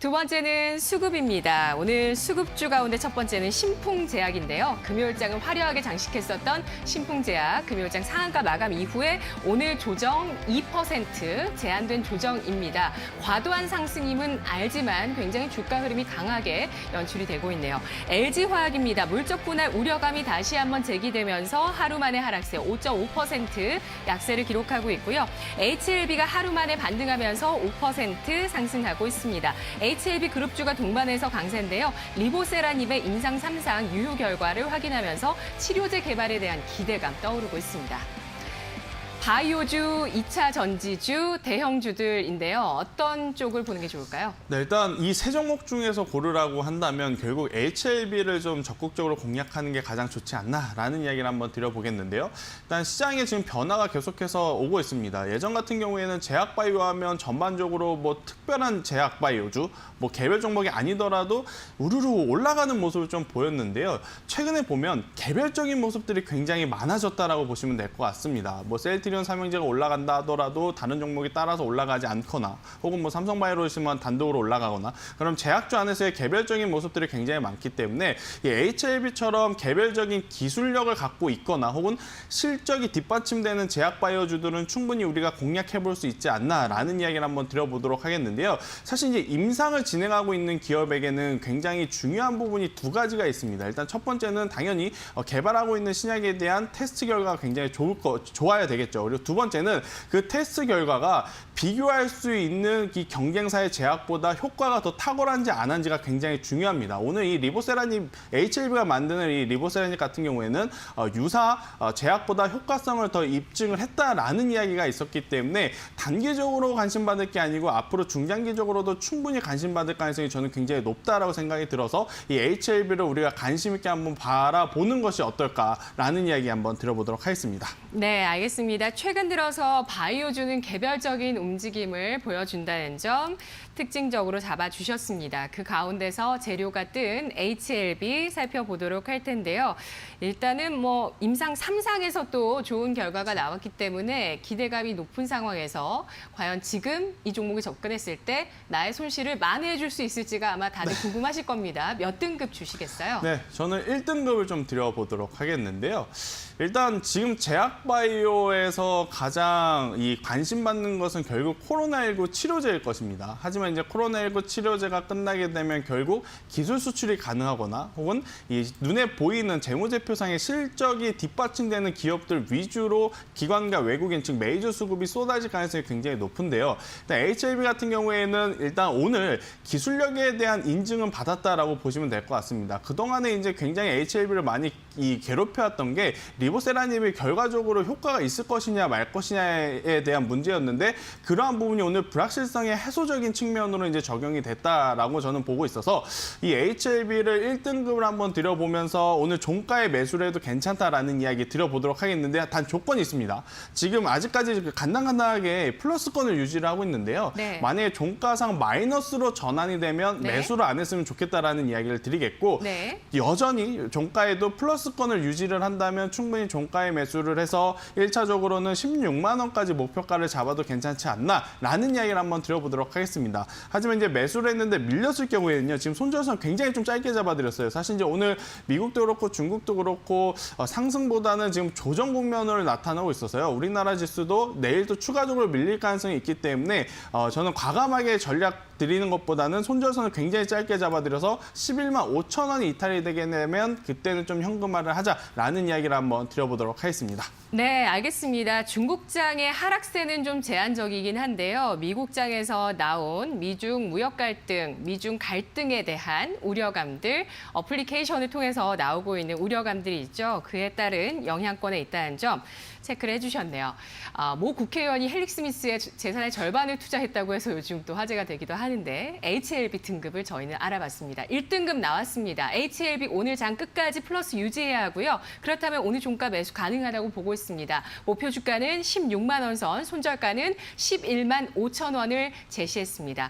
두 번째는 수급입니다. 오늘 수급주 가운데 첫 번째는 신풍제약인데요. 금요일장은 화려하게 장식했었던 신풍제약, 금요일장 상한가 마감 이후에 오늘 조정 2% 제한된 조정입니다. 과도한 상승임은 알지만 굉장히 주가 흐름이 강하게 연출이 되고 있네요. LG화학입니다. 물적 분할 우려감이 다시 한번 제기되면서 하루 만에 하락세 5.5% 약세를 기록하고 있고요. HLB가 하루 만에 반등하면서 5% 상승하고 있습니다. HLB 그룹주가 동반해서 강세인데요. 리보세라닙의 임상 3상 유효 결과를 확인하면서 치료제 개발에 대한 기대감 떠오르고 있습니다. 바이오주, 2차 전지주, 대형주들인데요. 어떤 쪽을 보는 게 좋을까요? 네, 일단 이 세 종목 중에서 고르라고 한다면 결국 HLB를 좀 적극적으로 공략하는 게 가장 좋지 않나라는 이야기를 한번 드려보겠는데요. 일단 시장에 지금 변화가 계속해서 오고 있습니다. 예전 같은 경우에는 제약바이오 하면 전반적으로 뭐 특별한 제약바이오주, 뭐 개별 종목이 아니더라도 우르르 올라가는 모습을 좀 보였는데요. 최근에 보면 개별적인 모습들이 굉장히 많아졌다라고 보시면 될 것 같습니다. 뭐 셀트리온 삼형제가 올라간다 하더라도 다른 종목이 따라서 올라가지 않거나 혹은 뭐 삼성바이오로지만 단독으로 올라가거나 그럼 제약주 안에서의 개별적인 모습들이 굉장히 많기 때문에 이 HLB처럼 개별적인 기술력을 갖고 있거나 혹은 실적이 뒷받침되는 제약바이오주들은 충분히 우리가 공략해 볼 수 있지 않나라는 이야기를 한번 드려보도록 하겠는데요. 사실 이제 임상을 진행하고 있는 기업에게는 굉장히 중요한 부분이 두 가지가 있습니다. 일단 첫 번째는 당연히 개발하고 있는 신약에 대한 테스트 결과가 굉장히 좋아야 되겠죠. 그리고 두 번째는 그 테스트 결과가 비교할 수 있는 이 경쟁사의 제약보다 효과가 더 탁월한지 안 한지가 굉장히 중요합니다. 오늘 이 리보세라닙, HLB가 만드는 이 리보세라닙 같은 경우에는 유사 제약보다 효과성을 더 입증을 했다라는 이야기가 있었기 때문에 단기적으로 관심받을 게 아니고 앞으로 중장기적으로도 충분히 관심받을 가능성이 저는 굉장히 높다라고 생각이 들어서 이 HLB를 우리가 관심 있게 한번 바라보는 것이 어떨까라는 이야기 한번 들어보도록 하겠습니다. 네, 알겠습니다. 최근 들어서 바이오주는 개별적인 움직임을 보여준다는 점 특징적으로 잡아주셨습니다. 그 가운데서 재료가 뜬 HLB 살펴보도록 할 텐데요. 일단은 뭐 임상 3상에서 또 좋은 결과가 나왔기 때문에 기대감이 높은 상황에서 과연 지금 이 종목에 접근했을 때 나의 손실을 만회해 줄 수 있을지가 아마 다들 궁금하실 겁니다. 몇 등급 주시겠어요? 네, 저는 1등급을 좀 드려보도록 하겠는데요. 일단 지금 제약바이오에서 가장 관심받는 것은 결국 코로나19 치료제일 것입니다. 하지만 이제 코로나19 치료제가 끝나게 되면 결국 기술 수출이 가능하거나 혹은 이 눈에 보이는 재무제표상의 실적이 뒷받침되는 기업들 위주로 기관과 외국인, 즉 메이저 수급이 쏟아질 가능성이 굉장히 높은데요. 일단 HLB 같은 경우에는 일단 오늘 기술력에 대한 인증은 받았다라고 보시면 될 것 같습니다. 그동안에 이제 굉장히 HLB를 많이 괴롭혀왔던 게 리보세라닙이 결과적으로 효과가 있을 것이냐 말 것이냐에 대한 문제였는데 그러한 부분이 오늘 불확실성의 해소적인 측면으로 이제 적용이 됐다라고 저는 보고 있어서 이 HLB를 1등급을 한번 드려보면서 오늘 종가의 매수를 해도 괜찮다라는 이야기 드려보도록 하겠는데 단 조건이 있습니다. 지금 아직까지 간당간당하게 플러스권을 유지를 하고 있는데요. 네. 만약에 종가상 마이너스로 전환이 되면 네. 매수를 안 했으면 좋겠다라는 이야기를 드리겠고 네. 여전히 종가에도 플러스권을 유지를 한다면 충분히 종가에 매수를 해서 1차적으로는 16만 원까지 목표가를 잡아도 괜찮지 않나라는 이야기를 한번 드려보도록 하겠습니다. 하지만 이제 매수를 했는데 밀렸을 경우에는요. 지금 손절선 굉장히 좀 짧게 잡아드렸어요. 사실 이제 오늘 미국도 그렇고 중국도 그렇고 상승보다는 지금 조정 국면으로 나타나고 있어서요. 우리나라 지수도 내일도 추가적으로 밀릴 가능성이 있기 때문에 저는 과감하게 전략 드리는 것보다는 손절선을 굉장히 짧게 잡아드려서 11만 5천 원이 이탈이 되게 되면 그때는 좀 현금화를 하자라는 이야기를 한번 드려보도록 하겠습니다. 네, 알겠습니다. 중국장의 하락세는 좀 제한적이긴 한데요. 미국장에서 나온 미중 무역 갈등, 미중 갈등에 대한 우려감들, 어플리케이션을 통해서 나오고 있는 우려감들이 있죠. 그에 따른 영향권에 있다는 점 체크를 해주셨네요. 모 국회의원이 헬릭 스미스의 재산의 절반을 투자했다고 해서 요즘 또 화제가 되기도 하는데 HLB 등급을 저희는 알아봤습니다. 1등급 나왔습니다. HLB 오늘 장 끝까지 플러스 유지해야 하고요. 그렇다면 오늘 종가 매수 가능하다고 보고 있습니다. 목표 주가는 16만 원 선, 손절가는 11만 5천 원을 제시했습니다.